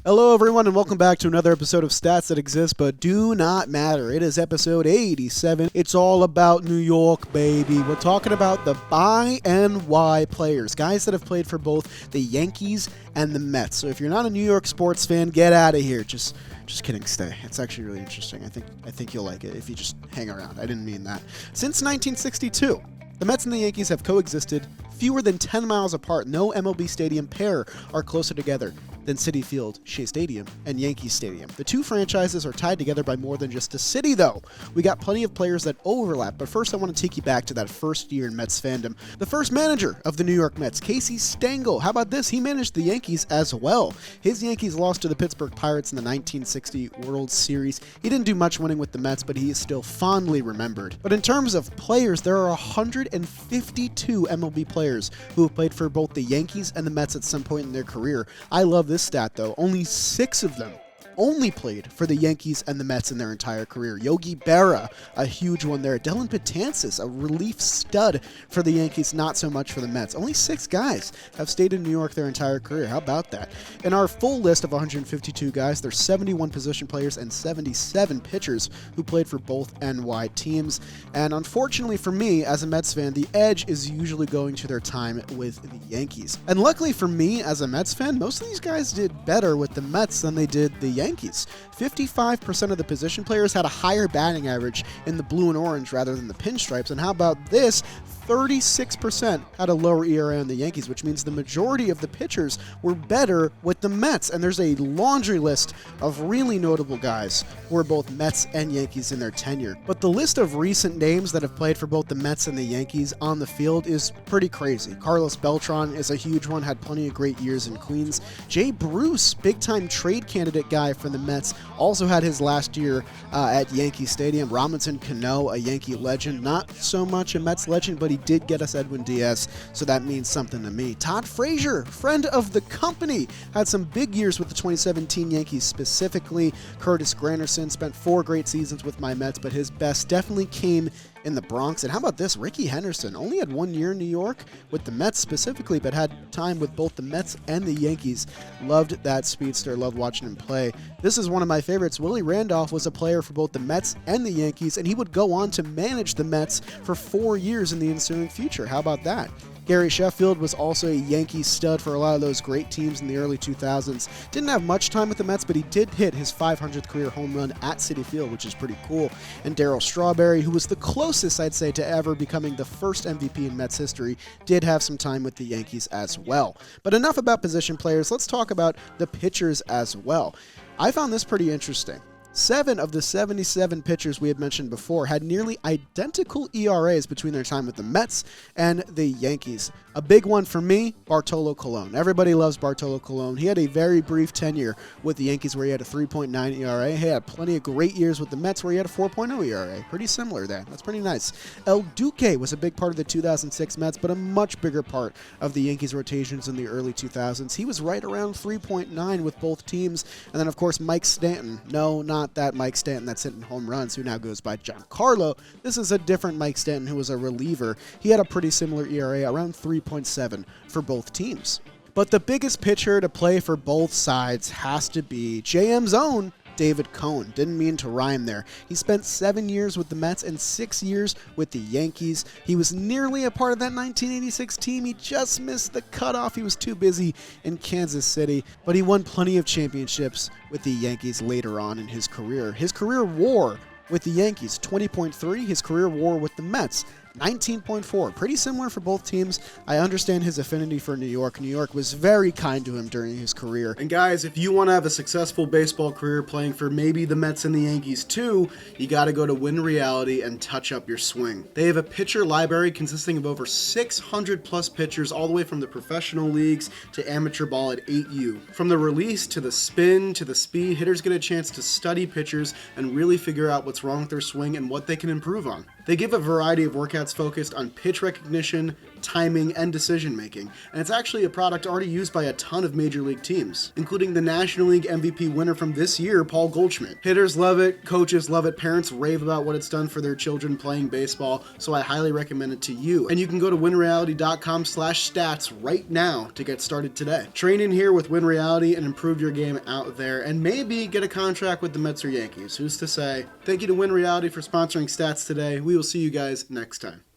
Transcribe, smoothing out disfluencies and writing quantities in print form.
Hello everyone and welcome back to another episode of Stats That Exist But Do Not Matter. It is episode 87. It's all about New York, baby. We're talking about the by-and-why players, guys that have played for both the Yankees and the Mets. So if you're not a New York sports fan, get out of here. Just kidding, stay. It's actually really interesting. I think you'll like it if you just hang around. I didn't mean that. Since 1962, the Mets and the Yankees have coexisted fewer than 10 miles apart. No MLB stadium pair are closer together than Citi Field, Shea Stadium, and Yankee Stadium. The two franchises are tied together by more than just a city, though. We got plenty of players that overlap, but first I want to take you back to that first year in Mets fandom. The first manager of the New York Mets, Casey Stengel. How about this? He managed the Yankees as well. His Yankees lost to the Pittsburgh Pirates in the 1960 World Series. He didn't do much winning with the Mets, but he is still fondly remembered. But in terms of players, there are 152 MLB players who have played for both the Yankees and the Mets at some point in their career. I love this stat, though. Only 6 of them only played for the Yankees and the Mets in their entire career. Yogi Berra, a huge one there. Dylan Betances, a relief stud for the Yankees, not so much for the Mets. Only 6 guys have stayed in New York their entire career. How about that? In our full list of 152 guys, there's 71 position players and 77 pitchers who played for both NY teams. And unfortunately for me, as a Mets fan, the edge is usually going to their time with the Yankees. And luckily for me, as a Mets fan, most of these guys did better with the Mets than they did the Yankees. 55% of the position players had a higher batting average in the blue and orange rather than the pinstripes. And how about this? 36% had a lower ERA in the Yankees, which means the majority of the pitchers were better with the Mets. And there's a laundry list of really notable guys who are both Mets and Yankees in their tenure. But the list of recent names that have played for both the Mets and the Yankees on the field is pretty crazy. Carlos Beltran is a huge one, had plenty of great years in Queens. Jay Bruce, big-time trade candidate guy for the Mets, also had his last year at Yankee Stadium. Robinson Cano, a Yankee legend, not so much a Mets legend, but he did get us Edwin Diaz, so that means something to me. Todd Frazier, friend of the company, had some big years with the 2017 Yankees specifically. Curtis Granderson spent 4 great seasons with my Mets, but his best definitely came in the Bronx. And how about this? Ricky Henderson only had 1 year in New York with the Mets specifically, but had time with both the Mets and the Yankees. Loved that speedster, loved watching him play. This is one of my favorites. Willie Randolph was a player for both the Mets and the Yankees, and he would go on to manage the Mets for 4 years in the ensuing future. How about that? Gary Sheffield was also a Yankee stud for a lot of those great teams in the early 2000s. Didn't have much time with the Mets, but he did hit his 500th career home run at Citi Field, which is pretty cool. And Darryl Strawberry, who was the closest, I'd say, to ever becoming the first MVP in Mets history, did have some time with the Yankees as well. But enough about position players. Let's talk about the pitchers as well. I found this pretty interesting. 7 of the 77 pitchers we had mentioned before had nearly identical ERAs between their time with the Mets and the Yankees. A big one for me, Bartolo Colon. Everybody loves Bartolo Colon. He had a very brief tenure with the Yankees where he had a 3.9 ERA. He had plenty of great years with the Mets where he had a 4.0 ERA. Pretty similar there. That's pretty nice. El Duque was a big part of the 2006 Mets, but a much bigger part of the Yankees rotations in the early 2000s. He was right around 3.9 with both teams. And then, of course, Mike Stanton. No, not that Mike Stanton that's hitting home runs, who now goes by Giancarlo. This is a different Mike Stanton who was a reliever. He had a pretty similar ERA, around 3.7 for both teams. But the biggest pitcher to play for both sides has to be JM's own David Cone. Didn't mean to rhyme there. He spent 7 years with the Mets and 6 years with the Yankees. He was nearly a part of that 1986 team. He just missed the cutoff. He was too busy in Kansas City, but he won plenty of championships with the Yankees later on in his career. His career WAR with the Yankees, 20.3. His career WAR with the Mets, 19.4. Pretty similar for both teams. I understand his affinity for New York. New York was very kind to him during his career. And guys, if you want to have a successful baseball career playing for maybe the Mets and the Yankees too, you got to go to Win Reality and touch up your swing. They have a pitcher library consisting of over 600 plus pitchers all the way from the professional leagues to amateur ball at 8U. From the release to the spin to the speed, hitters get a chance to study pitchers and really figure out what's wrong with their swing and what they can improve on. They give a variety of workouts focused on pitch recognition, timing, and decision making. And it's actually a product already used by a ton of major league teams, including the National League MVP winner from this year, Paul Goldschmidt. Hitters love it, coaches love it, parents rave about what it's done for their children playing baseball, so I highly recommend it to you. And you can go to winreality.com/stats right now to get started today. Train in here with WinReality and improve your game out there, and maybe get a contract with the Mets or Yankees. Who's to say? Thank you to WinReality for sponsoring Stats today. We will see you guys next time.